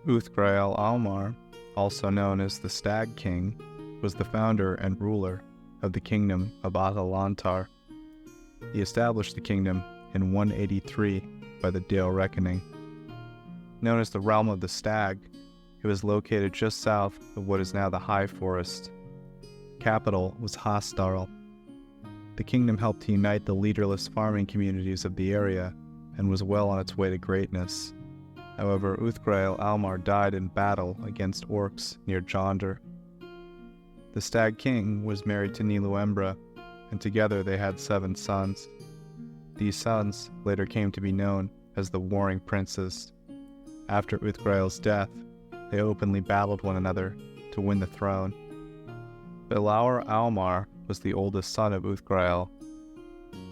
Uthgrael Almar, also known as the Stag King, was the founder and ruler of the kingdom of Atalantar. He established the kingdom in 183 by the Dale Reckoning. Known as the Realm of the Stag, it was located just south of what is now the High Forest. Capital was Hasdal. The kingdom helped to unite the leaderless farming communities of the area and was well on its way to greatness. However, Uthgrael Almar died in battle against orcs near Jonder. The Stag King was married to Niluembra, and together they had 7 sons. These sons later came to be known as the Warring Princes. After Uthgrael's death, they openly battled one another to win the throne. Belaur Almar was the oldest son of Uthgrael.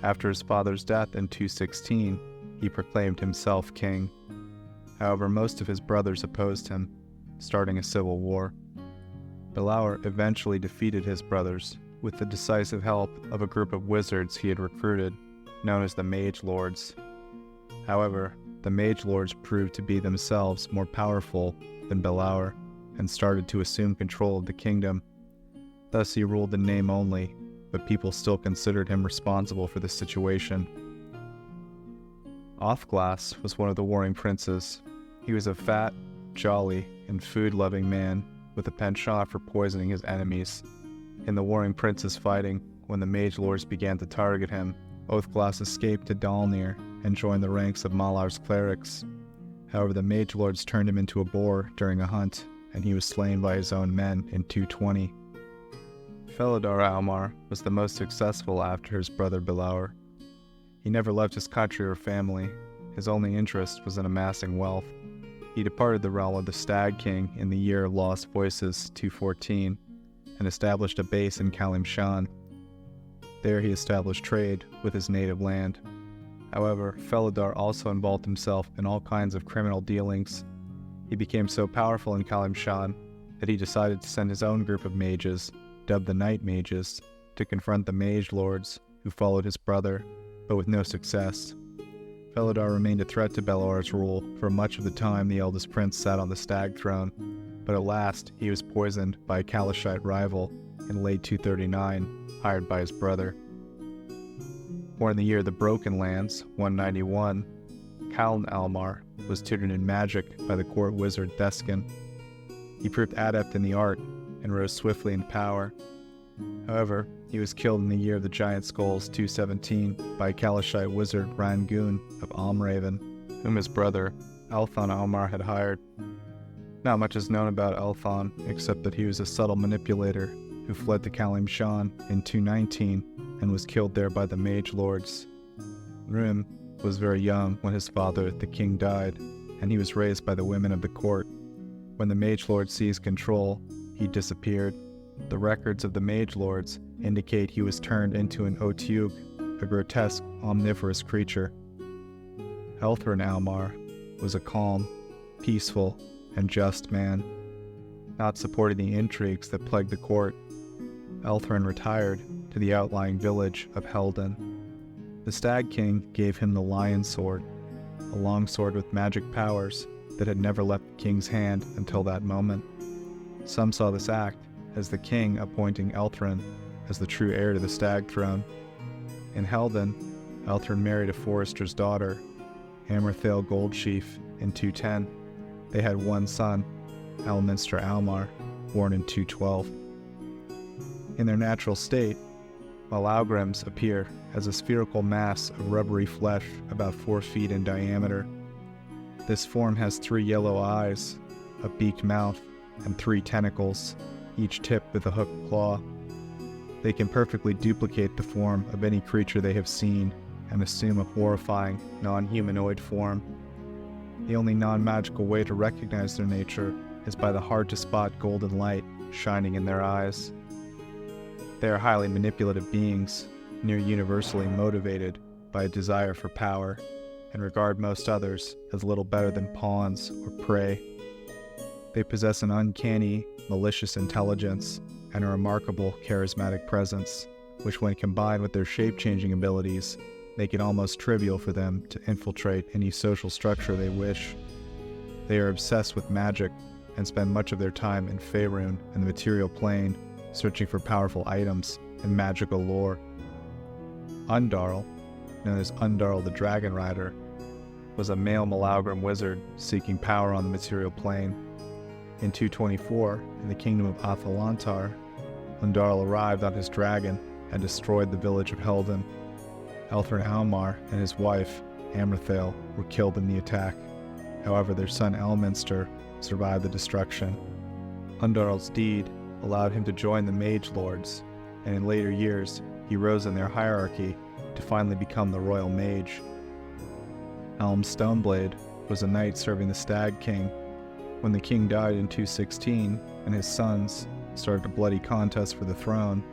After his father's death in 216, he proclaimed himself king. However, most of his brothers opposed him, starting a civil war. Belaur eventually defeated his brothers with the decisive help of a group of wizards he had recruited, known as the Mage Lords. However, the Mage Lords proved to be themselves more powerful than Belaur and started to assume control of the kingdom. Thus he ruled in name only, but people still considered him responsible for the situation. Othglas was one of the warring princes. He was a fat, jolly, and food-loving man with a penchant for poisoning his enemies. In the warring princes fighting, when the Mage Lords began to target him, Oathglass escaped to Dalnir and joined the ranks of Malar's clerics. However, the Mage Lords turned him into a boar during a hunt, and he was slain by his own men in 220. Felidar Almar was the most successful after his brother Belaur. He never left his country or family. His only interest was in amassing wealth. He departed the realm of the Stag King in the year of Lost Voices 214 and established a base in Kalimshan. There he established trade with his native land. However, Felidar also involved himself in all kinds of criminal dealings. He became so powerful in Kalimshan that he decided to send his own group of mages, dubbed the Night Mages, to confront the Mage Lords who followed his brother, but with no success. Felidar remained a threat to Belaur's rule for much of the time the eldest prince sat on the Stag throne, but at last he was poisoned by a Kalashite rival in late 239, hired by his brother. Born in the year of the Broken Lands, 191, Kaln Almar was tutored in magic by the court wizard Theskin. He proved adept in the art and rose swiftly in power. However, he was killed in the year of the Giant Skulls 217 by Kalashite wizard Rangoon of Almraven, whom his brother Elthon Almar had hired. Not much is known about Elthon, except that he was a subtle manipulator who fled to Kalimshan in 219 and was killed there by the Mage Lords. Rim was very young when his father, the king, died, and he was raised by the women of the court. When the Mage Lord seized control, he disappeared. The records of the Mage Lords indicate he was turned into an Otiug, a grotesque, omnivorous creature. Elthrin Almar was a calm, peaceful, and just man, not supporting the intrigues that plagued the court. Elthrin retired to the outlying village of Helden. The Stag King gave him the Lion Sword, a long sword with magic powers that had never left the king's hand until that moment. Some saw this act as the king appointing Elthrin as the true heir to the Stag throne. In Helden, Elthrin married a forester's daughter, Hammerthale Goldsheaf, in 210. They had one son, Elminster Almar, born in 212. In their natural state, Malaugrims appear as a spherical mass of rubbery flesh about 4 feet in diameter. This form has 3 yellow eyes, a beaked mouth, and 3 tentacles, each tipped with a hooked claw. They can perfectly duplicate the form of any creature they have seen and assume a horrifying, non-humanoid form. The only non-magical way to recognize their nature is by the hard-to-spot golden light shining in their eyes. They are highly manipulative beings, near universally motivated by a desire for power, and regard most others as little better than pawns or prey. They possess an uncanny, malicious intelligence and a remarkable charismatic presence, which when combined with their shape-changing abilities, make it almost trivial for them to infiltrate any social structure they wish. They are obsessed with magic and spend much of their time in Faerun and the material plane, searching for powerful items and magical lore. Undarl, known as Undarl the Dragon Rider, was a male Malagrim wizard seeking power on the material plane. In 224, in the kingdom of Athalontár, Undarl arrived on his dragon and destroyed the village of Helden. Elthrin Almar and his wife, Amrathale, were killed in the attack. However, their son Elminster survived the destruction. Undarl's deed allowed him to join the Mage Lords, and in later years, he rose in their hierarchy to finally become the Royal Mage. Elm Stoneblade was a knight serving the Stag King. When the king died in 216 and his sons started a bloody contest for the throne,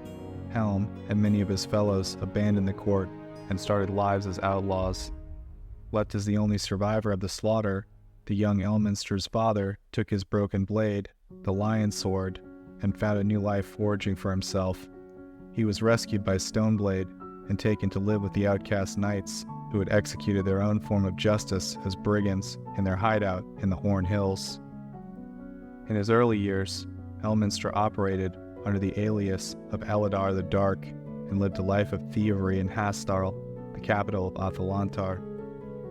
Helm and many of his fellows abandoned the court and started lives as outlaws. Left as the only survivor of the slaughter, the young Elminster's father took his broken blade, the Lion Sword, and found a new life forging for himself. He was rescued by Stoneblade and taken to live with the outcast knights who had executed their own form of justice as brigands in their hideout in the Horn Hills. In his early years, Elminster operated under the alias of Eladar the Dark and lived a life of thievery in Hastarl, the capital of Athalontár.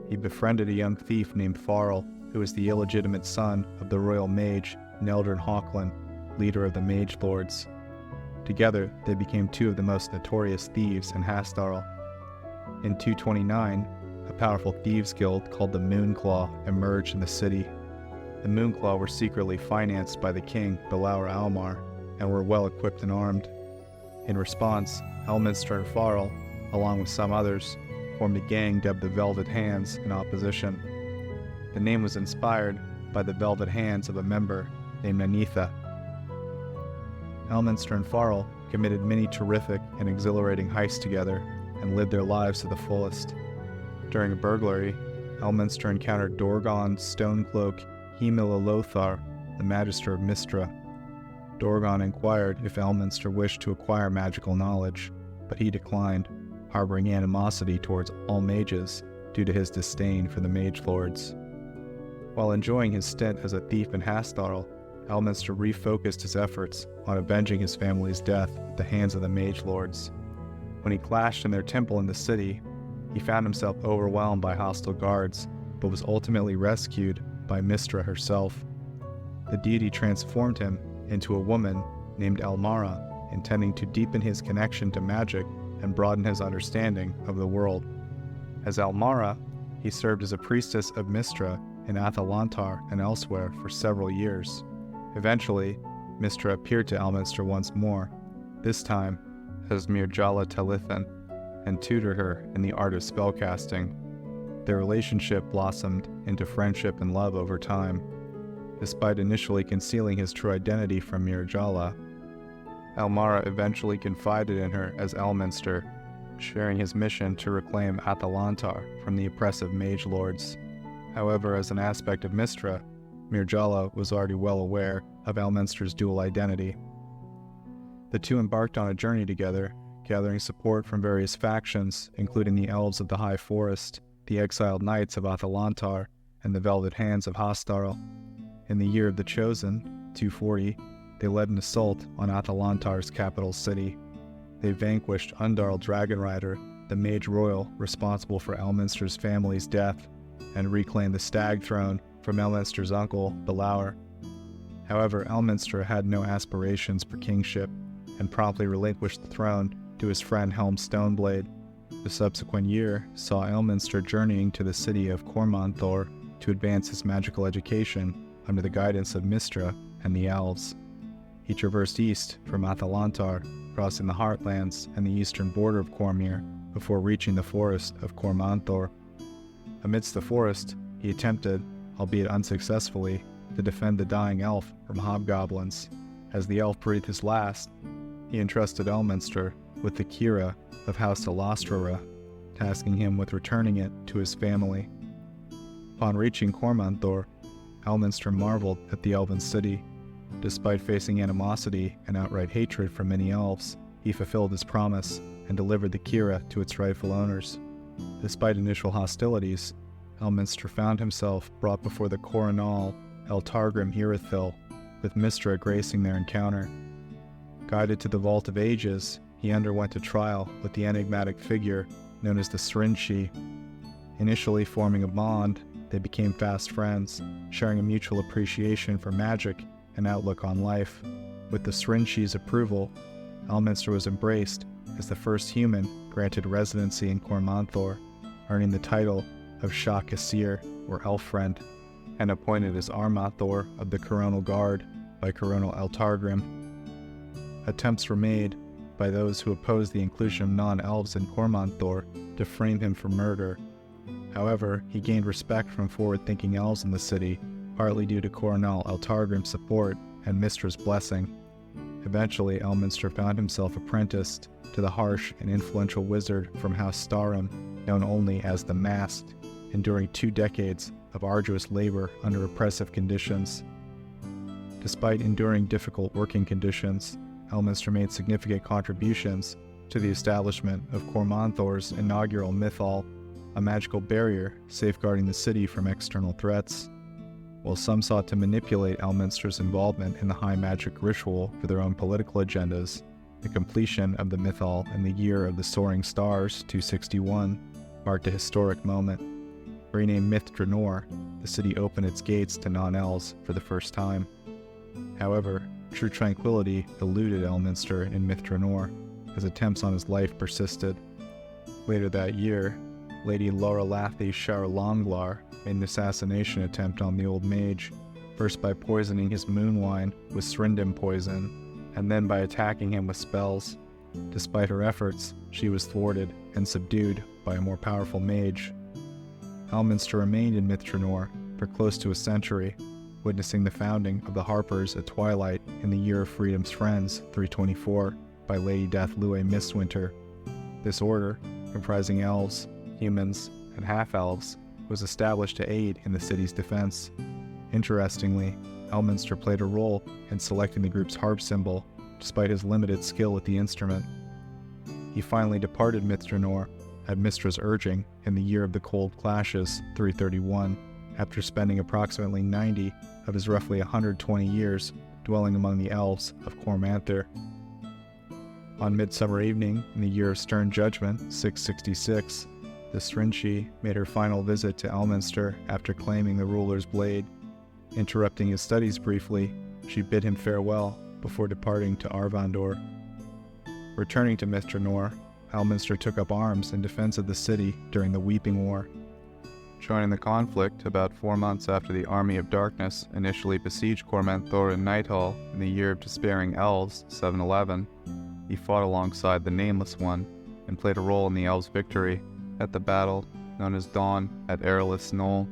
He befriended a young thief named Farrell, who was the illegitimate son of the royal mage Neldrin Hawklin, leader of the Mage Lords. Together, they became two of the most notorious thieves in Hastarl. In 229, a powerful thieves' guild called the Moonclaw emerged in the city. The Moonclaw were secretly financed by the king, Belaur Almar, and were well equipped and armed. In response, Elminster and Farrell, along with some others, formed a gang dubbed the Velvet Hands in opposition. The name was inspired by the velvet hands of a member named Nanitha. Elminster and Farrell committed many terrific and exhilarating heists together and lived their lives to the fullest. During a burglary, Elminster encountered Dorgon Stonecloak Hemilolothar, the Magister of Mystra. Dorgon inquired if Elminster wished to acquire magical knowledge, but he declined, harboring animosity towards all mages due to his disdain for the Mage Lords. While enjoying his stint as a thief in Hastarl, Elminster refocused his efforts on avenging his family's death at the hands of the Mage Lords. When he clashed in their temple in the city, he found himself overwhelmed by hostile guards, but was ultimately rescued by Mystra herself. The deity transformed him into a woman named Elmara, intending to deepen his connection to magic and broaden his understanding of the world. As Elmara, he served as a priestess of Mystra in Athalontár and elsewhere for several years. Eventually, Mystra appeared to Elminster once more, this time as Mirjala Talithan, and tutored her in the art of spellcasting. Their relationship blossomed into friendship and love over time. Despite initially concealing his true identity from Mirjala, Elmara eventually confided in her as Elminster, sharing his mission to reclaim Athalontár from the oppressive Mage Lords. However, as an aspect of Mystra, Mirjala was already well aware of Elminster's dual identity. The two embarked on a journey together, gathering support from various factions, including the Elves of the High Forest, the Exiled Knights of Athalontár, and the Velvet Hands of Hastarl. In the year of the Chosen, 240, they led an assault on Athalontár's capital city. They vanquished Undarl Dragonrider, the Mage Royal responsible for Elminster's family's death, and reclaimed the Stag Throne from Elminster's uncle, Belaur. However, Elminster had no aspirations for kingship, and promptly relinquished the throne to his friend Helm Stoneblade. The subsequent year saw Elminster journeying to the city of Cormanthor to advance his magical education under the guidance of Mystra and the Elves. He traversed east from Athalontár, crossing the Heartlands and the eastern border of Cormyr before reaching the forest of Cormanthor. Amidst the forest, he attempted, albeit unsuccessfully, to defend the dying elf from hobgoblins. As the elf breathed his last, he entrusted Elminster with the Kira of House Alastrara, tasking him with returning it to his family. Upon reaching Cormanthor, Elminster marveled at the elven city. Despite facing animosity and outright hatred from many elves, he fulfilled his promise and delivered the Kira to its rightful owners. Despite initial hostilities, Elminster found himself brought before the Coronal Eltargrim Irithyll, with Mystra gracing their encounter. Guided to the Vault of Ages, he underwent a trial with the enigmatic figure known as the Srinchi. Initially forming a bond, they became fast friends, sharing a mutual appreciation for magic and outlook on life. With the Srinchi's approval, Elminster was embraced as the first human granted residency in Cormanthor, earning the title of Shah Kassir, or Elf Friend, and appointed as Armathor of the Coronal Guard by Coronal Eltargrim. Attempts were made by those who opposed the inclusion of non-elves in Cormanthor to frame him for murder. However, he gained respect from forward-thinking elves in the city, partly due to Coronal Eltargrim's support and Mystra's blessing. Eventually, Elminster found himself apprenticed to the harsh and influential wizard from House Starum, known only as the Masked, enduring 2 decades of arduous labor under oppressive conditions. Despite enduring difficult working conditions, Elminster made significant contributions to the establishment of Cormanthor's inaugural Mythal, a magical barrier safeguarding the city from external threats. While some sought to manipulate Elminster's involvement in the high magic ritual for their own political agendas, the completion of the Mythal in the year of the Soaring Stars, 261, marked a historic moment. Renamed Myth-Drannor, the city opened its gates to non-elves for the first time. However, true tranquility eluded Elminster in Myth-Drannor, as attempts on his life persisted. Later that year, Lady Laurelathi Shara made an assassination attempt on the old mage, first by poisoning his moon wine with Srindim poison, and then by attacking him with spells. Despite her efforts, she was thwarted and subdued by a more powerful mage. Elminster remained in Myth-Drannor for close to a century, witnessing the founding of the Harpers at twilight in the Year of Freedom's Friends, 324, by Lady Deathlue Mistwinter. This order, comprising elves, humans, and half-elves, was established to aid in the city's defense. Interestingly, Elminster played a role in selecting the group's harp symbol, despite his limited skill with the instrument. He finally departed Myth-Drannor at Mystra's urging in the Year of the Cold Clashes, 331, after spending approximately 90 of his roughly 120 years dwelling among the elves of Cormanthor. On Midsummer Evening in the Year of Stern Judgment, 666, the Srinchi made her final visit to Elminster after claiming the ruler's blade. Interrupting his studies briefly, she bid him farewell before departing to Arvandor. Returning to Myth-Drannor, Elminster took up arms in defense of the city during the Weeping War. Joining the conflict about 4 months after the Army of Darkness initially besieged Cormanthor and Nighthall in the Year of Despairing Elves, 711, he fought alongside the Nameless One and played a role in the elves' victory at the battle known as Dawn at Aerolith's Knoll.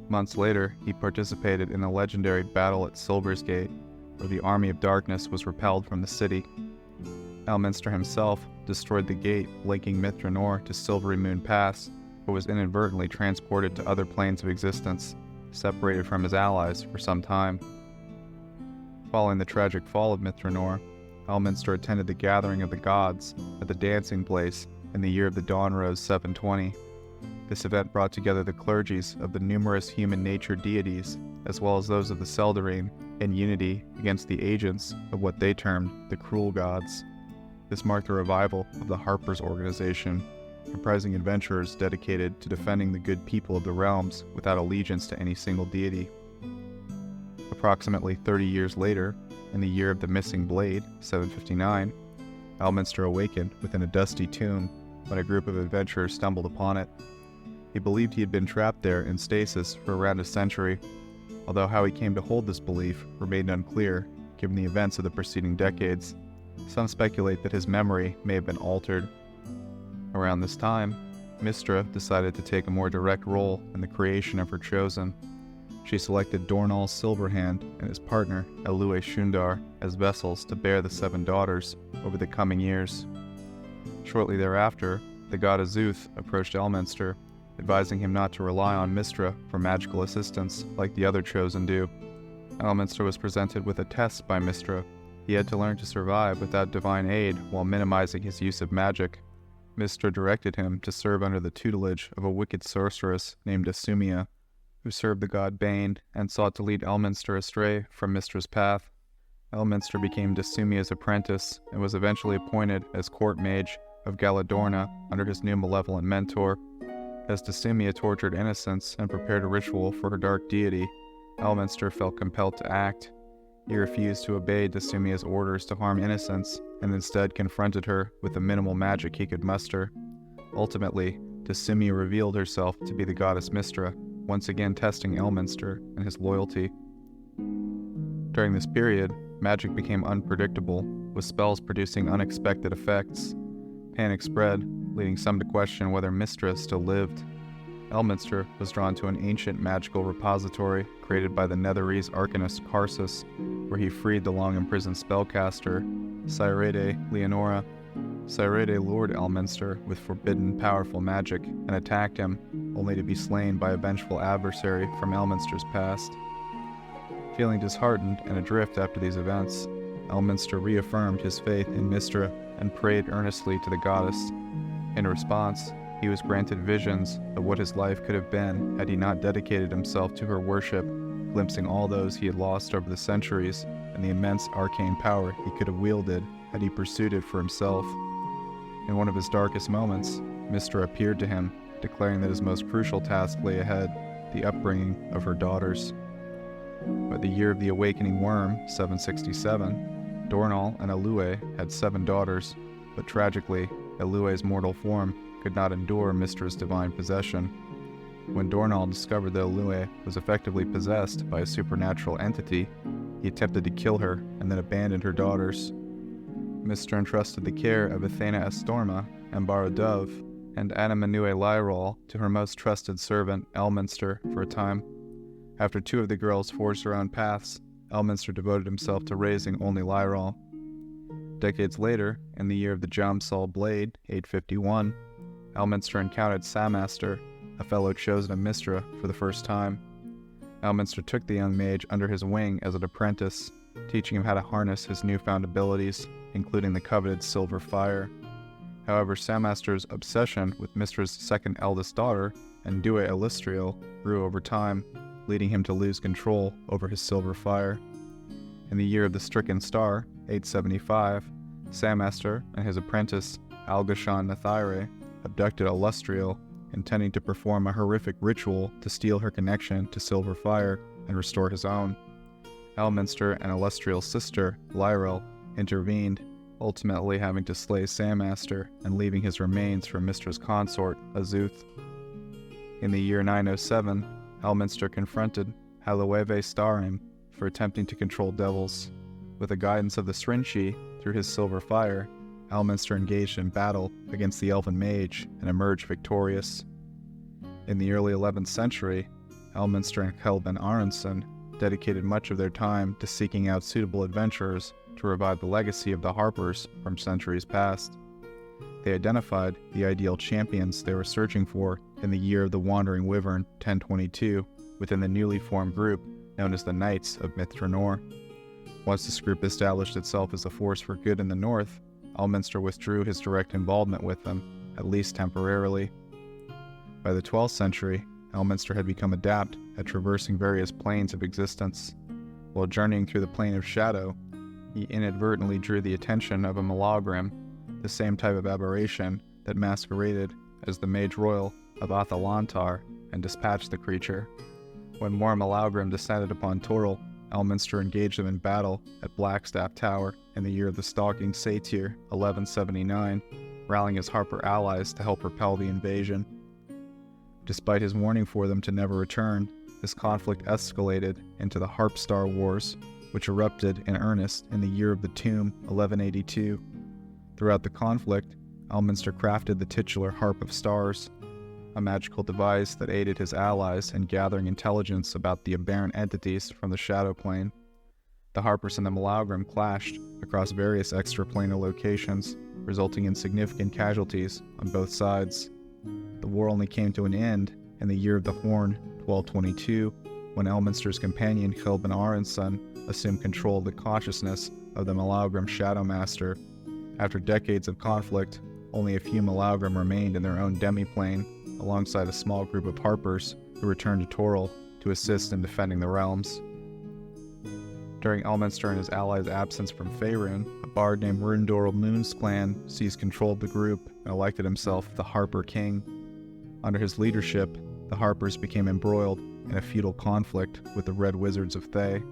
Months later, he participated in the legendary battle at Silver's Gate, where the Army of Darkness was repelled from the city. Elminster himself destroyed the gate linking Myth-Drannor to Silvery Moon Pass, but was inadvertently transported to other planes of existence, separated from his allies for some time. Following the tragic fall of Myth-Drannor, Elminster attended the Gathering of the Gods at the Dancing Place in the Year of the Dawn Rose 720. This event brought together the clergies of the numerous human-nature deities, as well as those of the Seldarine, in unity against the agents of what they termed the Cruel Gods. This marked the revival of the Harpers organization, comprising adventurers dedicated to defending the good people of the realms without allegiance to any single deity. Approximately 30 years later, in the Year of the Missing Blade, 759, Elminster awakened within a dusty tomb when a group of adventurers stumbled upon it. He believed he had been trapped there in stasis for around a century, although how he came to hold this belief remained unclear given the events of the preceding decades. Some speculate that his memory may have been altered. Around this time, Mystra decided to take a more direct role in the creation of her chosen. She selected Dornall Silverhand and his partner, Elue Shundar, as vessels to bear the 7 daughters over the coming years. Shortly thereafter, the god Azuth approached Elminster, advising him not to rely on Mystra for magical assistance like the other chosen do. Elminster was presented with a test by Mystra. He had to learn to survive without divine aid while minimizing his use of magic. Mystra directed him to serve under the tutelage of a wicked sorceress named Asumia, who served the god Bane and sought to lead Elminster astray from Mystra's path. Elminster became Dasumia's apprentice and was eventually appointed as court mage of Galadorna under his new malevolent mentor. As Dasumia tortured innocents and prepared a ritual for her dark deity, Elminster felt compelled to act. He refused to obey Dasumia's orders to harm innocents and instead confronted her with the minimal magic he could muster. Ultimately, Dasumia revealed herself to be the goddess Mystra, once again testing Elminster and his loyalty. During this period, magic became unpredictable, with spells producing unexpected effects. Panic spread, leading some to question whether Mystra still lived. Elminster was drawn to an ancient magical repository created by the Netherese arcanist Karsus, where he freed the long-imprisoned spellcaster, Saerede Leonora. Saerede lured Elminster with forbidden, powerful magic and attacked him, only to be slain by a vengeful adversary from Elminster's past. Feeling disheartened and adrift after these events, Elminster reaffirmed his faith in Mystra and prayed earnestly to the goddess. In response, he was granted visions of what his life could have been had he not dedicated himself to her worship, glimpsing all those he had lost over the centuries and the immense arcane power he could have wielded had he pursued it for himself. In one of his darkest moments, Mystra appeared to him, declaring that his most crucial task lay ahead, the upbringing of her daughters. By the year of the Awakening Worm, 767, Dornall and Elue had 7 daughters, but tragically, Elue's mortal form could not endure Mystra's divine possession. When Dornall discovered that Elue was effectively possessed by a supernatural entity, he attempted to kill her and then abandoned her daughters. Mystra entrusted the care of Athena Astorma, Ambara Dove, and Anamanue Lyrol to her most trusted servant, Elminster, for a time. After 2 of the girls forged their own paths, Elminster devoted himself to raising only Lyrol. Decades later, in the year of the Jomsol Blade, 851, Elminster encountered Samaster, a fellow chosen of Mystra, for the first time. Elminster took the young mage under his wing as an apprentice, teaching him how to harness his newfound abilities, including the coveted silver fire. However, Samaster's obsession with Mystra's second eldest daughter, Endue Elistriel, grew over time, leading him to lose control over his silver fire. In the year of the Stricken Star, 875, Samaster and his apprentice, Algashan Nathyre, abducted Elistriel, intending to perform a horrific ritual to steal her connection to silver fire and restore his own. Elminster and Elistriel's sister, Lyrel, intervened, ultimately having to slay Samaster and leaving his remains for Mystra's consort, Azuth. In the year 907, Elminster confronted Halueve Starim for attempting to control devils. With the guidance of the Srinchi through his silver fire, Elminster engaged in battle against the elven mage and emerged victorious. In the early 11th century, Elminster and Helben Aronson dedicated much of their time to seeking out suitable adventurers to revive the legacy of the Harpers from centuries past. They identified the ideal champions they were searching for in the year of the Wandering Wyvern, 1022, within the newly formed group known as the Knights of Mithranor. Once this group established itself as a force for good in the north, Elminster withdrew his direct involvement with them, at least temporarily. By the 12th century, Elminster had become adept at traversing various planes of existence. While journeying through the plane of shadow, he inadvertently drew the attention of a Malagrim, the same type of aberration that masqueraded as the Mage Royal of Athalantar, and dispatched the creature. When more Malagrim descended upon Toril, Elminster engaged them in battle at Blackstaff Tower in the year of the Stalking Satyr, 1179, rallying his Harper allies to help repel the invasion. Despite his warning for them to never return, this conflict escalated into the Harpstar Wars, which erupted in earnest in the year of the Tomb, 1182. Throughout the conflict, Elminster crafted the titular Harp of Stars, a magical device that aided his allies in gathering intelligence about the aberrant entities from the Shadow Plane. The Harpers and the Malagrim clashed across various extraplanar locations, resulting in significant casualties on both sides. The war only came to an end in the year of the Horn, 1222, when Elminster's companion Helben Aronson assumed control of the consciousness of the Malagrim Shadow Master. After decades of conflict, only a few Malaugrim remained in their own demiplane, alongside a small group of Harpers who returned to Toril to assist in defending the realms. During Elminster and his allies' absence from Faerun, a bard named Rundoril Moonsclan seized control of the group and elected himself the Harper King. Under his leadership, the Harpers became embroiled in a feudal conflict with the Red Wizards of Thay.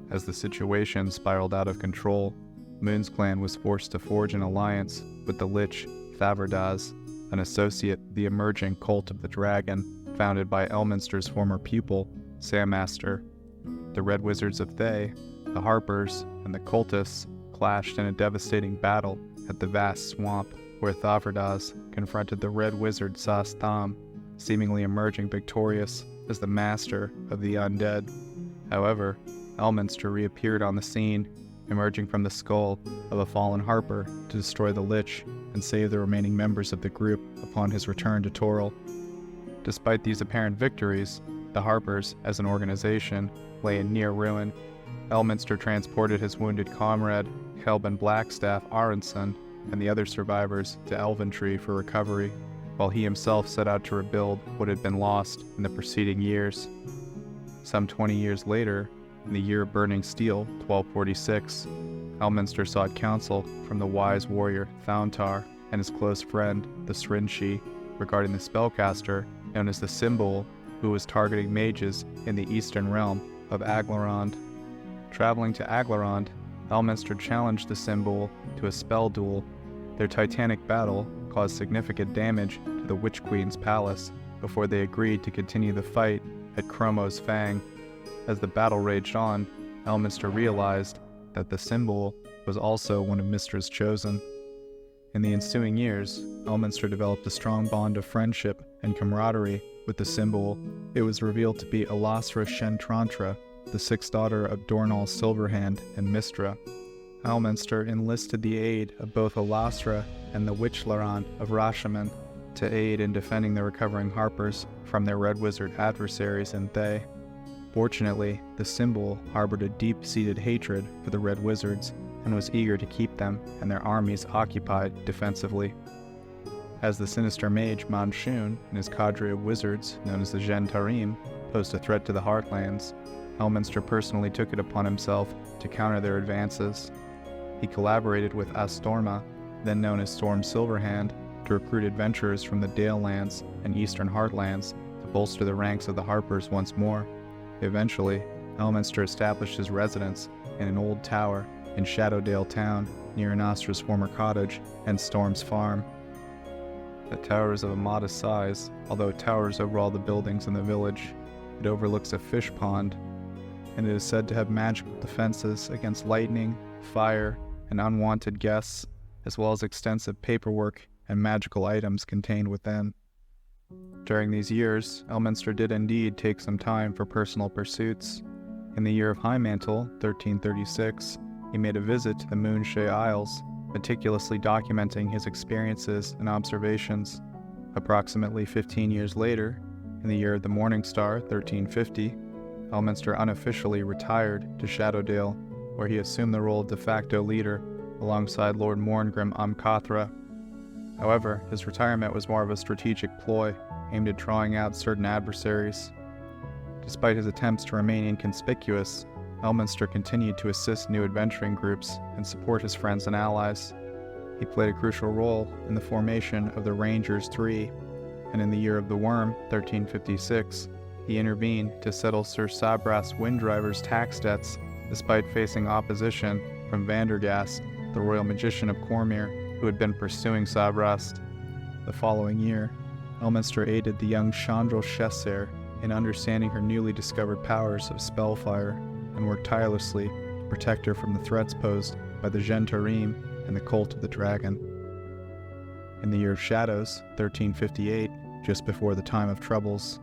As the situation spiraled out of control, Moonsclan was forced to forge an alliance with the Lich Thavardaz, an associate of the emerging Cult of the Dragon, founded by Elminster's former pupil, Sammaster. The Red Wizards of Thay, the Harpers, and the Cultists clashed in a devastating battle at the vast swamp where Thavardaz confronted the Red Wizard Sas Tham, seemingly emerging victorious as the master of the undead. However, Elminster reappeared on the scene, emerging from the skull of a fallen Harper to destroy the Lich and save the remaining members of the group upon his return to Toril. Despite these apparent victories, the Harpers, as an organization, lay in near ruin. Elminster transported his wounded comrade, Helbin Blackstaff Aronson, and the other survivors to Elventree for recovery, while he himself set out to rebuild what had been lost in the preceding years. Some 20 years later, in the Year of Burning Steel, 1246, Elminster sought counsel from the wise warrior Thauntar and his close friend, the Srinshi, regarding the spellcaster known as the Symbol, who was targeting mages in the eastern realm of Aglarond. Traveling to Aglarond, Elminster challenged the Symbol to a spell duel. Their titanic battle caused significant damage to the Witch Queen's palace before they agreed to continue the fight at Chromo's Fang. As the battle raged on, Elminster realized that the Symbol was also one of Mystra's chosen. In the ensuing years, Elminster developed a strong bond of friendship and camaraderie with the Symbol. It was revealed to be Elasra Shentrantra, the sixth daughter of Dornall Silverhand and Mystra. Elminster enlisted the aid of both Elasra and the Witchlaran of Rashaman to aid in defending the recovering Harpers from their Red Wizard adversaries in Thay. Fortunately, the Symbol harbored a deep-seated hatred for the Red Wizards and was eager to keep them and their armies occupied defensively. As the sinister mage Manshun and his cadre of wizards, known as the Zhentarim, posed a threat to the Heartlands, Elminster personally took it upon himself to counter their advances. He collaborated with Astorma, then known as Storm Silverhand, to recruit adventurers from the Dalelands and Eastern Heartlands to bolster the ranks of the Harpers once more. Eventually, Elminster established his residence in an old tower in Shadowdale Town near Anastra's former cottage and Storm's farm. The tower is of a modest size, although it towers over all the buildings in the village. It overlooks a fish pond, and it is said to have magical defenses against lightning, fire, and unwanted guests, as well as extensive paperwork and magical items contained within. During these years, Elminster did indeed take some time for personal pursuits. In the year of Highmantle, 1336, he made a visit to the Moonshae Isles, meticulously documenting his experiences and observations. Approximately 15 years later, in the year of the Morning Star, 1350, Elminster unofficially retired to Shadowdale, where he assumed the role of de facto leader alongside Lord Morngrim Amcathra. However, his retirement was more of a strategic ploy aimed at drawing out certain adversaries. Despite his attempts to remain inconspicuous, Elminster continued to assist new adventuring groups and support his friends and allies. He played a crucial role in the formation of the Rangers III, and in the Year of the Worm, 1356, he intervened to settle Sir Sabras Windriver's tax debts despite facing opposition from Vandergast, the royal magician of Cormyr, who had been pursuing Sabras. The following year, Elminster aided the young Chandral Chesser in understanding her newly discovered powers of spellfire and worked tirelessly to protect her from the threats posed by the Zhentarim and the Cult of the Dragon. In the Year of Shadows, 1358, just before the time of troubles,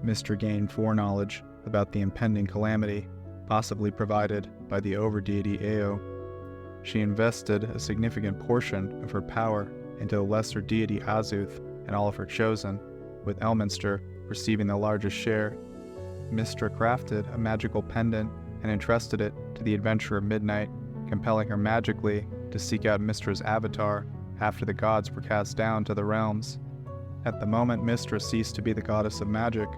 Mystra gained foreknowledge about the impending calamity, possibly provided by the overdeity Eo. She invested a significant portion of her power into the lesser deity Azuth and all of her chosen, with Elminster receiving the largest share. Mystra crafted a magical pendant and entrusted it to the adventurer Midnight, compelling her magically to seek out Mystra's avatar after the gods were cast down to the realms. At the moment Mystra ceased to be the goddess of magic,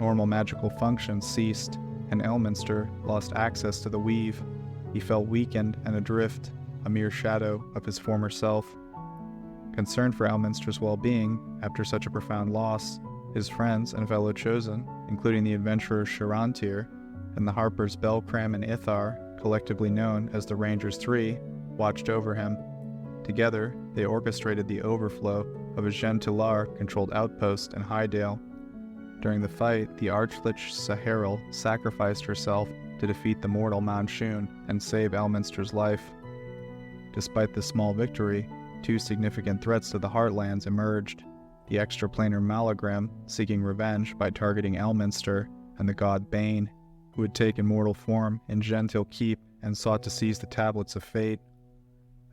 normal magical functions ceased, and Elminster lost access to the weave. He felt weakened and adrift, a mere shadow of his former self. Concerned for Elminster's well-being after such a profound loss, his friends and fellow chosen, including the adventurer Shirantir and the harpers Belcram and Ithar, collectively known as the Rangers Three, watched over him. Together, they orchestrated the overflow of a Gentilar-controlled outpost in Highdale. During the fight, the Archlich Saharil sacrificed herself to defeat the mortal Manchun and save Elminster's life. Despite the small victory, two significant threats to the Heartlands emerged: the extraplanar Malagram seeking revenge by targeting Elminster, and the god Bane, who had taken mortal form in Gentil Keep and sought to seize the Tablets of Fate.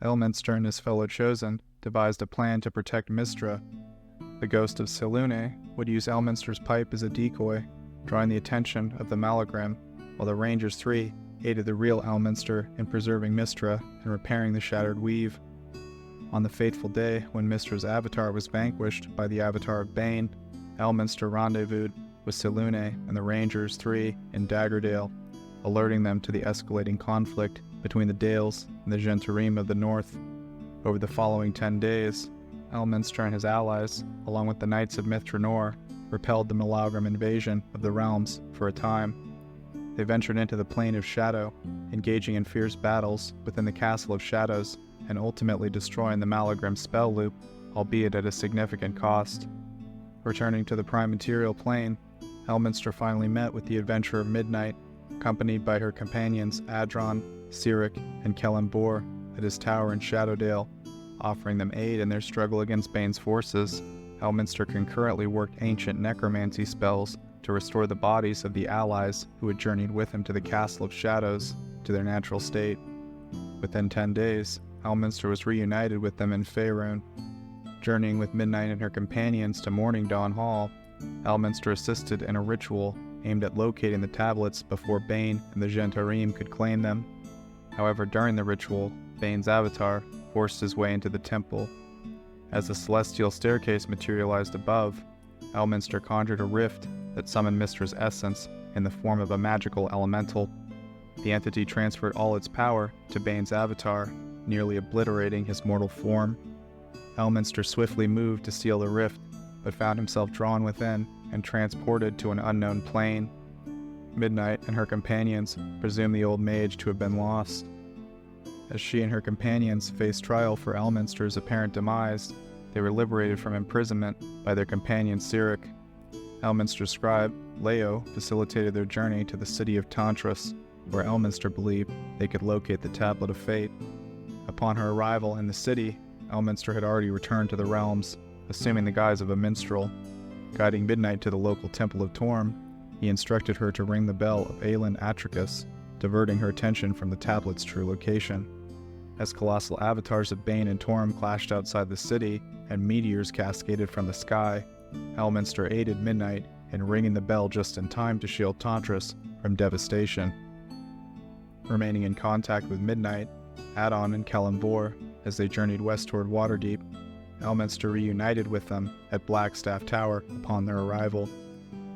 Elminster and his fellow chosen devised a plan to protect Mystra. The ghost of Selûne would use Elminster's pipe as a decoy, drawing the attention of the Malagram, while the Rangers Three aided the real Elminster in preserving Mystra and repairing the shattered weave. On the fateful day when Mystra's avatar was vanquished by the avatar of Bane, Elminster rendezvoused with Selûne and the Rangers Three in Daggerdale, alerting them to the escalating conflict between the Dales and the Gentarim of the North. Over the following 10 days, Elminster and his allies, along with the Knights of Mithranor, repelled the Malagram invasion of the realms for a time. They ventured into the Plane of Shadow, engaging in fierce battles within the Castle of Shadows, and ultimately destroying the Malagram spell loop, albeit at a significant cost. Returning to the Prime Material Plane, Elminster finally met with the Adventurer Midnight, accompanied by her companions Adron, Cyric, and Kellenbor at his tower in Shadowdale. Offering them aid in their struggle against Bane's forces, Elminster concurrently worked ancient necromancy spells to restore the bodies of the allies who had journeyed with him to the Castle of Shadows to their natural state. Within 10 days, Elminster was reunited with them in Faerun. Journeying with Midnight and her companions to Morning Dawn Hall, Elminster assisted in a ritual aimed at locating the tablets before Bane and the Gentarim could claim them. However, during the ritual, Bane's avatar forced his way into the temple. As the celestial staircase materialized above, Elminster conjured a rift that summoned Mystra's essence in the form of a magical elemental. The entity transferred all its power to Bane's avatar, nearly obliterating his mortal form. Elminster swiftly moved to seal the rift, but found himself drawn within and transported to an unknown plane. Midnight and her companions presumed the old mage to have been lost. As she and her companions faced trial for Elminster's apparent demise, they were liberated from imprisonment by their companion Cyric. Elminster's scribe, Leo, facilitated their journey to the city of Tantras, where Elminster believed they could locate the Tablet of Fate. Upon her arrival in the city, Elminster had already returned to the realms, assuming the guise of a minstrel. Guiding Midnight to the local Temple of Torm, he instructed her to ring the bell of Aelin Atricus, diverting her attention from the tablet's true location. As colossal avatars of Bane and Torm clashed outside the city and meteors cascaded from the sky, Elminster aided Midnight in ringing the bell just in time to shield Tantras from devastation. Remaining in contact with Midnight, Adon and Kellenbor, as they journeyed west toward Waterdeep, Elminster reunited with them at Blackstaff Tower upon their arrival.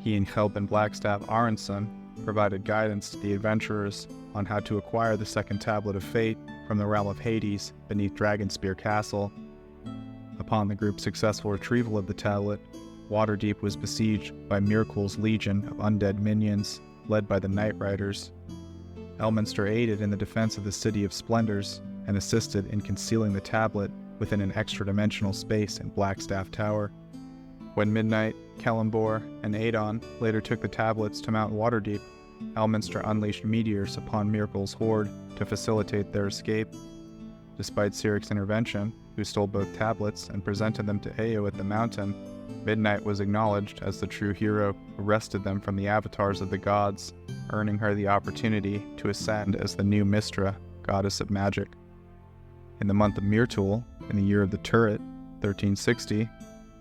He and Helpin Blackstaff Aronson provided guidance to the adventurers on how to acquire the second Tablet of Fate from the realm of Hades beneath Dragonspear Castle. Upon the group's successful retrieval of the tablet, Waterdeep was besieged by Mirkul's legion of undead minions, led by the Night Riders. Elminster aided in the defense of the City of Splendors and assisted in concealing the tablet within an extra-dimensional space in Blackstaff Tower. When Midnight, Kellenbor, and Adon later took the tablets to Mount Waterdeep, Elminster unleashed meteors upon Mirkul's horde to facilitate their escape. Despite Cyric's intervention, who stole both tablets and presented them to Eo at the mountain, Midnight was acknowledged as the true hero who wrested them from the avatars of the gods, earning her the opportunity to ascend as the new Mystra, goddess of magic. In the month of Myrtul, in the year of the Turret, 1360,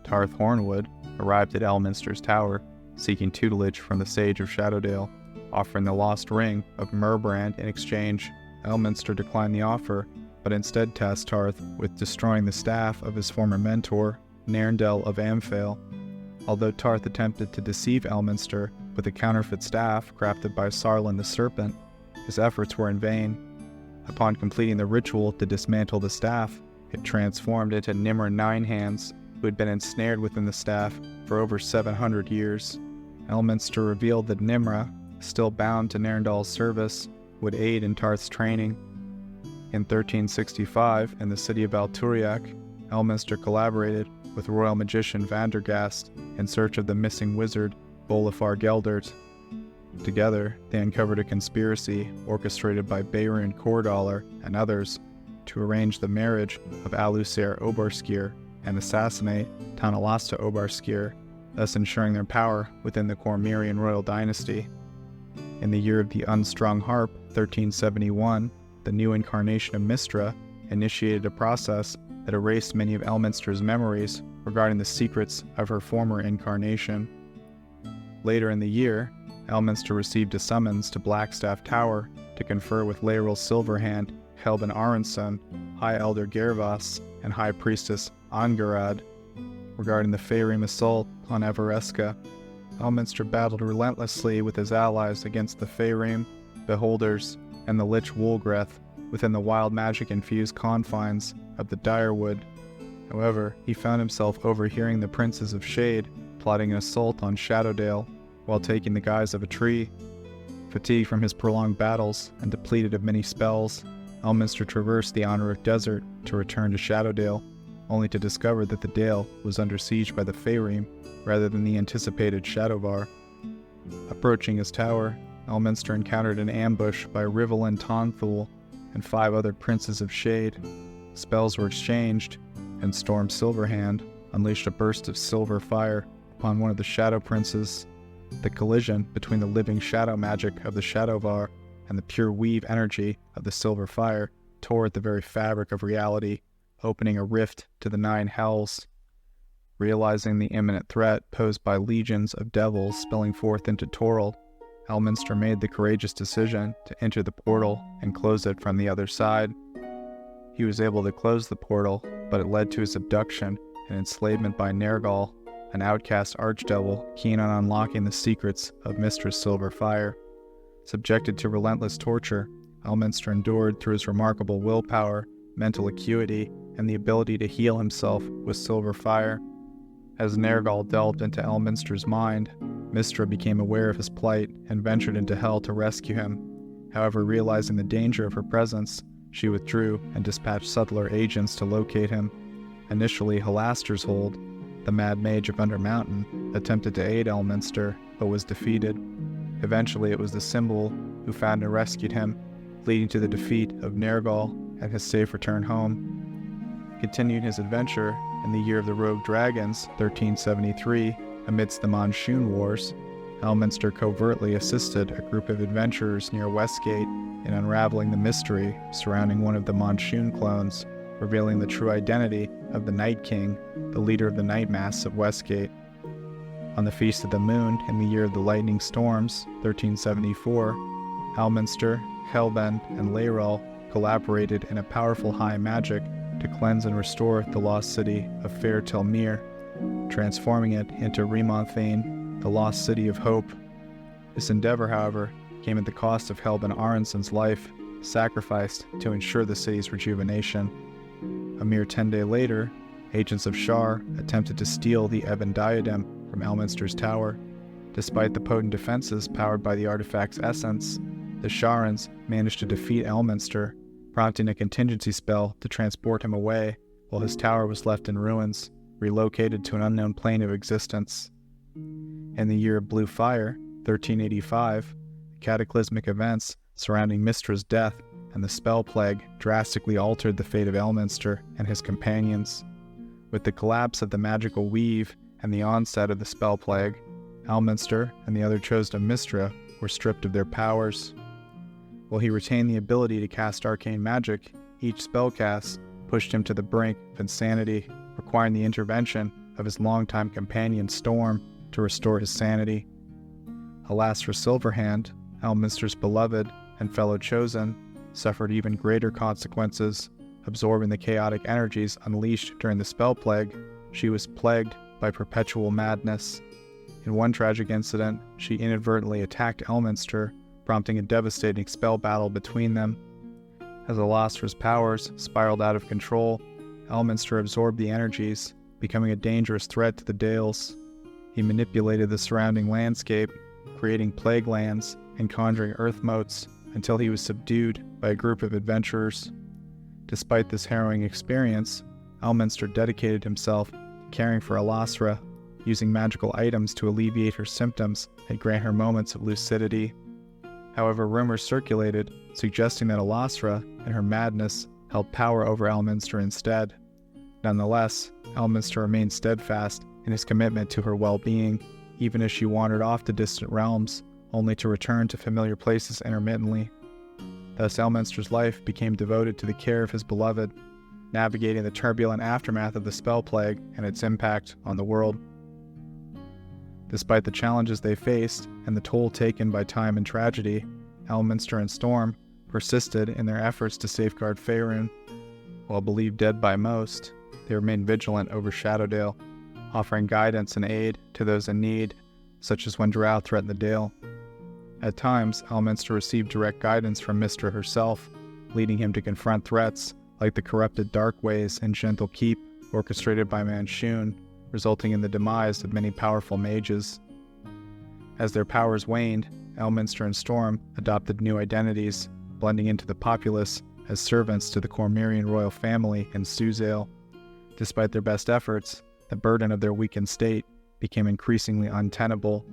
Tarth Hornwood arrived at Elminster's tower, seeking tutelage from the Sage of Shadowdale, offering the lost ring of Merbrand in exchange. Elminster declined the offer, but instead tasked Tarth with destroying the staff of his former mentor, Nairndel of Amphale. Although Tarth attempted to deceive Elminster with a counterfeit staff crafted by Sarlin the Serpent, his efforts were in vain. Upon completing the ritual to dismantle the staff, it transformed into Nimr Ninehands, who had been ensnared within the staff for over 700 years. Elminster revealed that Nimra, still bound to Nairndel's service, would aid in Tarth's training. In 1365, in the city of Alturiac, Elminster collaborated with royal magician Vandergast in search of the missing wizard Bolafar Geldert. Together, they uncovered a conspiracy orchestrated by Beirun Cordaller and others to arrange the marriage of Alusair Obarskir and assassinate Tanalasta Obarskir, thus ensuring their power within the Cormyrian royal dynasty. In the year of the Unstrung Harp, 1371, the new incarnation of Mystra initiated a process that erased many of Elminster's memories regarding the secrets of her former incarnation. Later in the year, Elminster received a summons to Blackstaff Tower to confer with Laeral Silverhand, Helben Aronson, High Elder Gervas, and High Priestess Angarad regarding the Faerûn assault on Everesca. Elminster battled relentlessly with his allies against the Faerûn, Beholders, and the Lich Wolgreth within the wild magic-infused confines of the Direwood. However, he found himself overhearing the Princes of Shade plotting an assault on Shadowdale while taking the guise of a tree. Fatigued from his prolonged battles and depleted of many spells, Elminster traversed the Honoruk Desert to return to Shadowdale, only to discover that the Dale was under siege by the Faerûn rather than the anticipated Shadowvar. Approaching his tower, Elminster encountered an ambush by Rivelin Tonthul and 5 other Princes of Shade. Spells were exchanged, and Storm Silverhand unleashed a burst of silver fire upon one of the Shadow Princes. The collision between the living shadow magic of the Shadowvar and the pure weave energy of the silver fire tore at the very fabric of reality, opening a rift to the 9 hells. Realizing the imminent threat posed by legions of devils spilling forth into Toril, Elminster made the courageous decision to enter the portal and close it from the other side. He was able to close the portal, but it led to his abduction and enslavement by Nergal, an outcast archdevil keen on unlocking the secrets of Mistress Silver Fire. Subjected to relentless torture, Elminster endured through his remarkable willpower, mental acuity, and the ability to heal himself with silver fire. As Nergal delved into Elminster's mind, Mystra became aware of his plight and ventured into hell to rescue him. However, realizing the danger of her presence, she withdrew and dispatched subtler agents to locate him. Initially, Halaster's Hold, the Mad Mage of Undermountain, attempted to aid Elminster, but was defeated. Eventually, it was the Symbol who found and rescued him, leading to the defeat of Nergal and his safe return home. Continuing his adventure in the Year of the Rogue Dragons, 1373, amidst the Monsoon Wars, Elminster covertly assisted a group of adventurers near Westgate in unraveling the mystery surrounding one of the Monsoon clones, revealing the true identity of the Night King, the leader of the Night Masks of Westgate. On the Feast of the Moon, in the Year of the Lightning Storms, 1374, Elminster, Helben, and Laeral collaborated in a powerful high magic to cleanse and restore the lost city of Fair Telmere, transforming it into Remonthane, the lost city of hope. This endeavor, however, came at the cost of Helben Aronson's life, sacrificed to ensure the city's rejuvenation. A mere 10 days later, agents of Shar attempted to steal the Ebon Diadem from Elminster's tower. Despite the potent defenses powered by the artifact's essence, the Sharans managed to defeat Elminster, prompting a contingency spell to transport him away, while his tower was left in ruins, relocated to an unknown plane of existence. In the Year of Blue Fire, 1385, cataclysmic events surrounding Mistra's death and the Spell Plague drastically altered the fate of Elminster and his companions. With the collapse of the magical weave and the onset of the Spell Plague, Elminster and the other chosen of Mystra were stripped of their powers. While he retained the ability to cast arcane magic, each spellcast pushed him to the brink of insanity, requiring the intervention of his longtime companion Storm to restore his sanity. Alas for Silverhand, Elminster's beloved and fellow chosen, suffered even greater consequences absorbing the chaotic energies unleashed during the spell plague, she was plagued by perpetual madness. In one tragic incident, she inadvertently attacked Elminster, prompting a devastating spell battle between them. As Alastra's powers spiraled out of control, Elminster absorbed the energies, becoming a dangerous threat to the Dales. He manipulated the surrounding landscape, creating plague lands and conjuring earth motes until he was subdued by a group of adventurers. Despite this harrowing experience, Elminster dedicated himself to caring for Alastra, using magical items to alleviate her symptoms and grant her moments of lucidity. However, rumors circulated suggesting that Alastra, in her madness, held power over Elminster instead. Nonetheless, Elminster remained steadfast in his commitment to her well-being, even as she wandered off to distant realms, only to return to familiar places intermittently. Thus, Elminster's life became devoted to the care of his beloved, navigating the turbulent aftermath of the spell plague and its impact on the world. Despite the challenges they faced and the toll taken by time and tragedy, Elminster and Storm persisted in their efforts to safeguard Faerun. While believed dead by most, they remained vigilant over Shadowdale, offering guidance and aid to those in need, such as when Drow threatened the Dale. At times, Elminster received direct guidance from Mystra herself, leading him to confront threats like the corrupted Darkways and Gentle Keep orchestrated by Manshoon, resulting in the demise of many powerful mages. As their powers waned, Elminster and Storm adopted new identities, blending into the populace as servants to the Cormyrean royal family in Suzale. Despite their best efforts, the burden of their weakened state became increasingly untenable.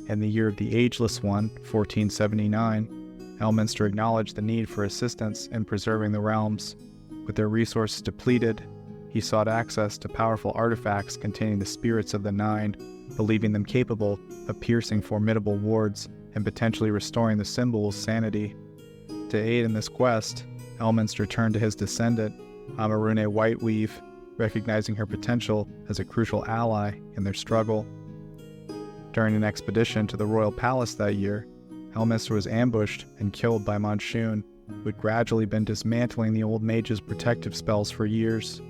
In the year of the Ageless One, 1479, Elminster acknowledged the need for assistance in preserving the realms. With their resources depleted, he sought access to powerful artifacts containing the spirits of the Nine, believing them capable of piercing formidable wards and potentially restoring the symbol's sanity. To aid in this quest, Elminster turned to his descendant, Amarune Whiteweave, recognizing her potential as a crucial ally in their struggle. During an expedition to the royal palace that year, Elminster was ambushed and killed by Manshoon, who had gradually been dismantling the old mage's protective spells for years.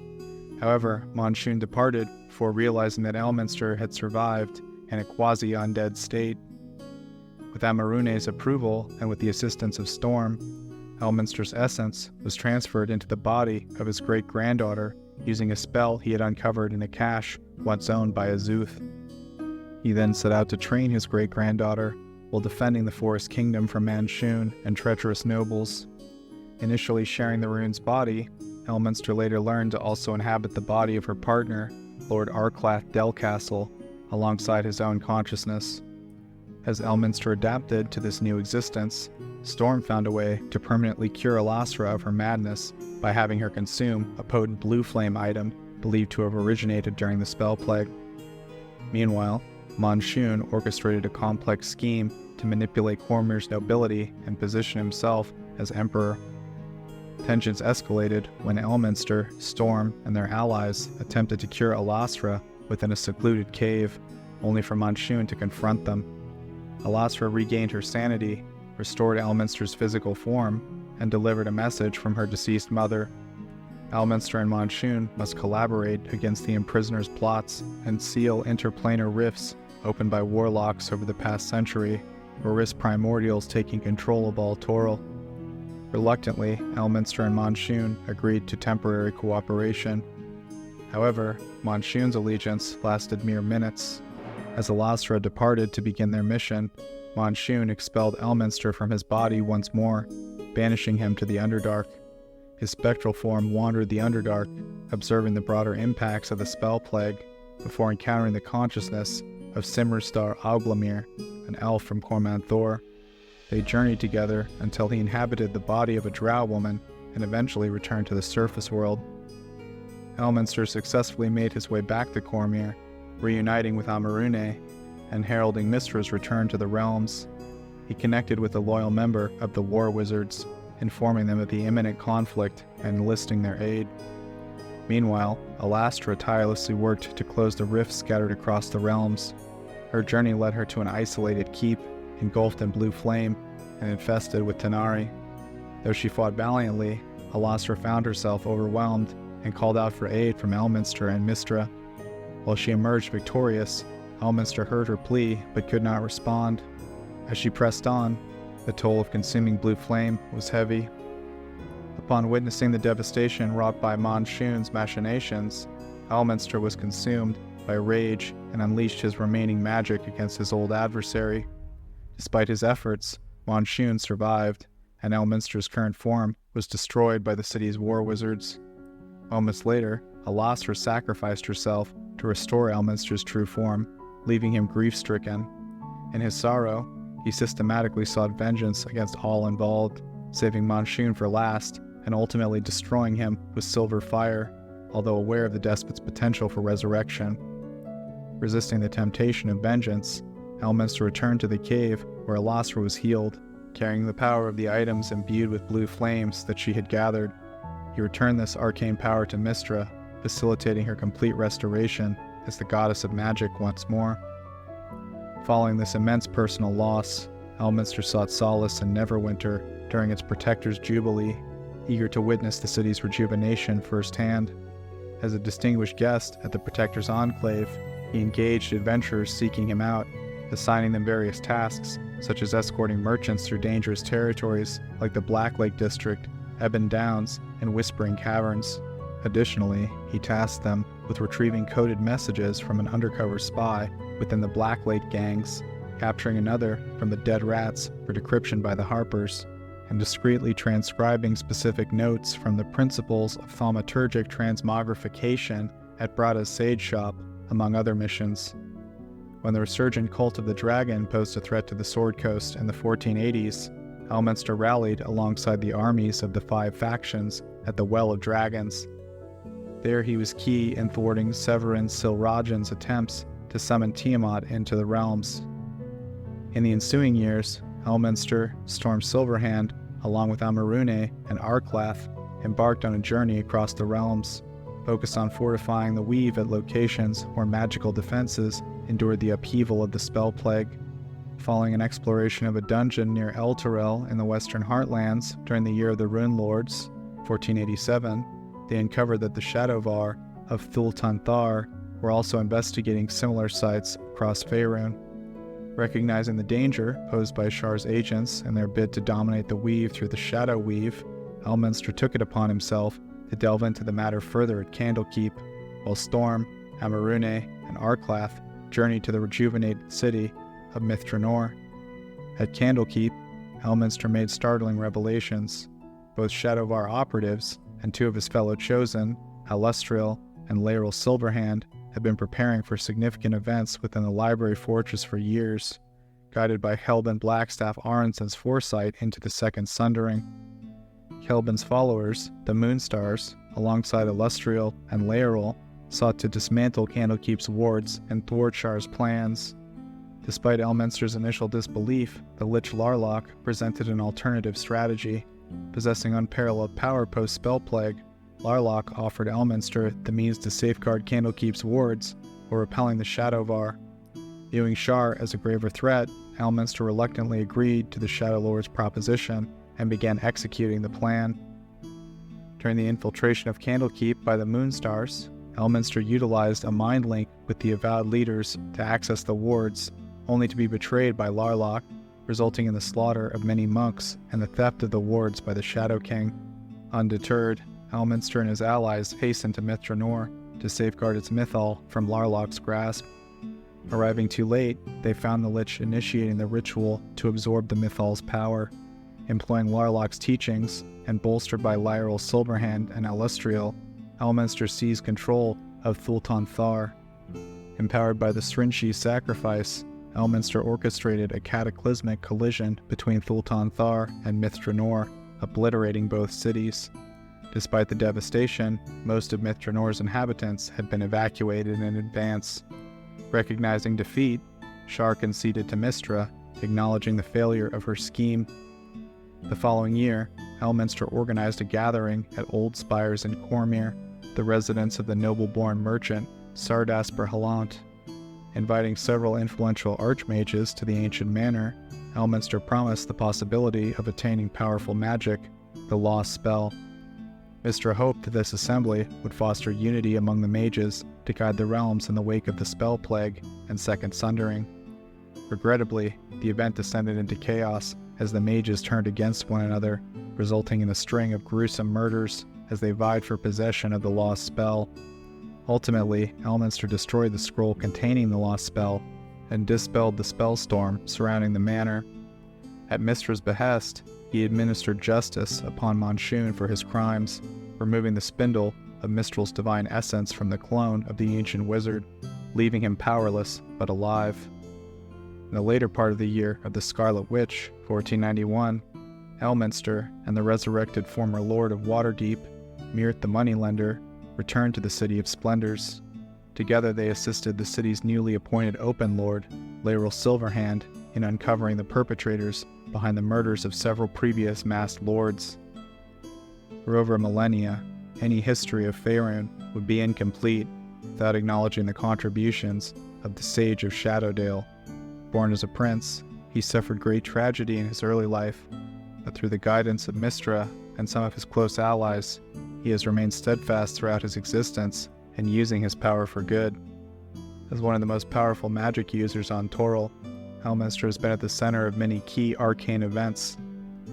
However, Manshoon departed before realizing that Elminster had survived in a quasi-undead state. With Amarune's approval and with the assistance of Storm, Elminster's essence was transferred into the body of his great-granddaughter using a spell he had uncovered in a cache once owned by Azuth. He then set out to train his great-granddaughter while defending the Forest Kingdom from Manshoon and treacherous nobles. Initially sharing the rune's body, Elminster later learned to also inhabit the body of her partner, Lord Arklath Delcastle, alongside his own consciousness. As Elminster adapted to this new existence, Storm found a way to permanently cure Alastra of her madness by having her consume a potent blue flame item believed to have originated during the spell plague. Meanwhile, Manshoon orchestrated a complex scheme to manipulate Cormyr's nobility and position himself as emperor. Tensions escalated when Elminster, Storm, and their allies attempted to cure Alastra within a secluded cave, only for Manshoon to confront them. Alastra regained her sanity, restored Elminster's physical form, and delivered a message from her deceased mother. Elminster and Manshoon must collaborate against the Imprisoner's plots and seal interplanar rifts opened by warlocks over the past century, or risk primordials taking control of all Toril. Reluctantly, Elminster and Manshoon agreed to temporary cooperation. However, Manshoon's allegiance lasted mere minutes. As Alastra departed to begin their mission, Manshoon expelled Elminster from his body once more, banishing him to the Underdark. His spectral form wandered the Underdark, observing the broader impacts of the spell plague, before encountering the consciousness of Simmerstar Auglamir, an elf from Cormanthor. They journeyed together until he inhabited the body of a drow woman and eventually returned to the surface world. Elminster successfully made his way back to Cormyr, reuniting with Amarune and heralding Mystra's return to the realms. He connected with a loyal member of the War Wizards, informing them of the imminent conflict and enlisting their aid. Meanwhile, Alastra tirelessly worked to close the rifts scattered across the realms. Her journey led her to an isolated keep, engulfed in blue flame and infested with Tanari. Though she fought valiantly, Alastra found herself overwhelmed and called out for aid from Elminster and Mystra. While she emerged victorious, Elminster heard her plea but could not respond. As she pressed on, the toll of consuming blue flame was heavy. Upon witnessing the devastation wrought by Monshoon's machinations, Elminster was consumed by rage and unleashed his remaining magic against his old adversary. Despite his efforts, Monshoon survived, and Elminster's current form was destroyed by the city's war wizards. Moments later, Alastra sacrificed herself to restore Elminster's true form, leaving him grief-stricken. In his sorrow, he systematically sought vengeance against all involved, saving Monshoon for last and ultimately destroying him with silver fire, although aware of the despot's potential for resurrection. Resisting the temptation of vengeance, Elminster returned to the cave where Alastra was healed, carrying the power of the items imbued with blue flames that she had gathered. He returned this arcane power to Mystra, facilitating her complete restoration as the goddess of magic once more. Following this immense personal loss, Elminster sought solace in Neverwinter during its protector's jubilee, eager to witness the city's rejuvenation firsthand. As a distinguished guest at the protector's enclave, he engaged adventurers seeking him out, assigning them various tasks, such as escorting merchants through dangerous territories like the Blacklake District, Ebon Downs, and Whispering Caverns. Additionally, he tasked them with retrieving coded messages from an undercover spy within the Blacklake gangs, capturing another from the Dead Rats for decryption by the Harpers, and discreetly transcribing specific notes from the principles of thaumaturgic transmogrification at Brada's Sage Shop, among other missions. When the resurgent cult of the Dragon posed a threat to the Sword Coast in the 1480s, Elminster rallied alongside the armies of the 5 factions at the Well of Dragons. There he was key in thwarting Severin Silrajan's attempts to summon Tiamat into the realms. In the ensuing years, Elminster, Storm Silverhand, along with Amarune and Arklath, embarked on a journey across the realms, focused on fortifying the weave at locations where magical defenses endured the upheaval of the Spell Plague. Following an exploration of a dungeon near Elturel in the Western Heartlands during the Year of the Rune Lords, 1487, they uncovered that the Shadowvar of Thultan Thar were also investigating similar sites across Faerun. Recognizing the danger posed by Shar's agents and their bid to dominate the weave through the Shadow Weave, Elminster took it upon himself to delve into the matter further at Candlekeep, while Storm, Amarune, and Arklath journeyed to the rejuvenated city of Mithranor. At Candlekeep, Elminster made startling revelations. Both Shadowvar operatives and 2 of his fellow Chosen, Alustriel and Laeral Silverhand, had been preparing for significant events within the Library Fortress for years, guided by Helbin Blackstaff Aronson's foresight into the Second Sundering. Helbin's followers, the Moonstars, alongside Alustriel and Laeral, sought to dismantle Candlekeep's wards and thwart Shar's plans. Despite Elminster's initial disbelief, the Lich Larlock presented an alternative strategy. Possessing unparalleled power post-Spell Plague, Larlock offered Elminster the means to safeguard Candlekeep's wards while repelling the Shadowvar. Viewing Shar as a graver threat, Elminster reluctantly agreed to the Shadow Lord's proposition and began executing the plan. During the infiltration of Candlekeep by the Moonstars, Elminster utilized a mind link with the avowed leaders to access the wards, only to be betrayed by Larlock, resulting in the slaughter of many monks and the theft of the wards by the Shadow King. Undeterred, Elminster and his allies hastened to Mithranor to safeguard its Mythal from Larlock's grasp. Arriving too late, they found the Lich initiating the ritual to absorb the Mythal's power. Employing Larlock's teachings, and bolstered by Laeral Silverhand and Alustriel, Elminster seized control of Thultan Thar. Empowered by the Srinshi sacrifice, Elminster orchestrated a cataclysmic collision between Thultan Thar and Mithranor, obliterating both cities. Despite the devastation, most of Mithranor's inhabitants had been evacuated in advance. Recognizing defeat, Shar conceded to Mystra, acknowledging the failure of her scheme. The following year, Elminster organized a gathering at Old Spires in Cormyr, the residence of the noble-born merchant Sardasper Halant. Inviting several influential archmages to the ancient manor, Elminster promised the possibility of attaining powerful magic, the Lost Spell. Mystra hoped that this assembly would foster unity among the mages to guide the realms in the wake of the Spell Plague and Second Sundering. Regrettably, the event descended into chaos as the mages turned against one another, resulting in a string of gruesome murders as they vied for possession of the lost spell. Ultimately, Elminster destroyed the scroll containing the lost spell and dispelled the spell storm surrounding the manor. At Mystra's behest, he administered justice upon Monshoon for his crimes, removing the spindle of Mistral's divine essence from the clone of the ancient wizard, leaving him powerless but alive. In the later part of the year of the Scarlet Witch, 1491, Elminster and the resurrected former Lord of Waterdeep, Myrth the Moneylender, returned to the City of Splendors. Together they assisted the city's newly appointed Open Lord, Laeral Silverhand, in uncovering the perpetrators behind the murders of several previous masked lords. For over a millennia, any history of Faerun would be incomplete without acknowledging the contributions of the Sage of Shadowdale. Born as a prince, he suffered great tragedy in his early life, but through the guidance of Mystra and some of his close allies, he has remained steadfast throughout his existence and using his power for good. As one of the most powerful magic users on Toril, Elminster has been at the center of many key arcane events,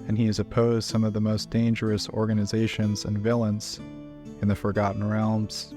and he has opposed some of the most dangerous organizations and villains in the Forgotten Realms.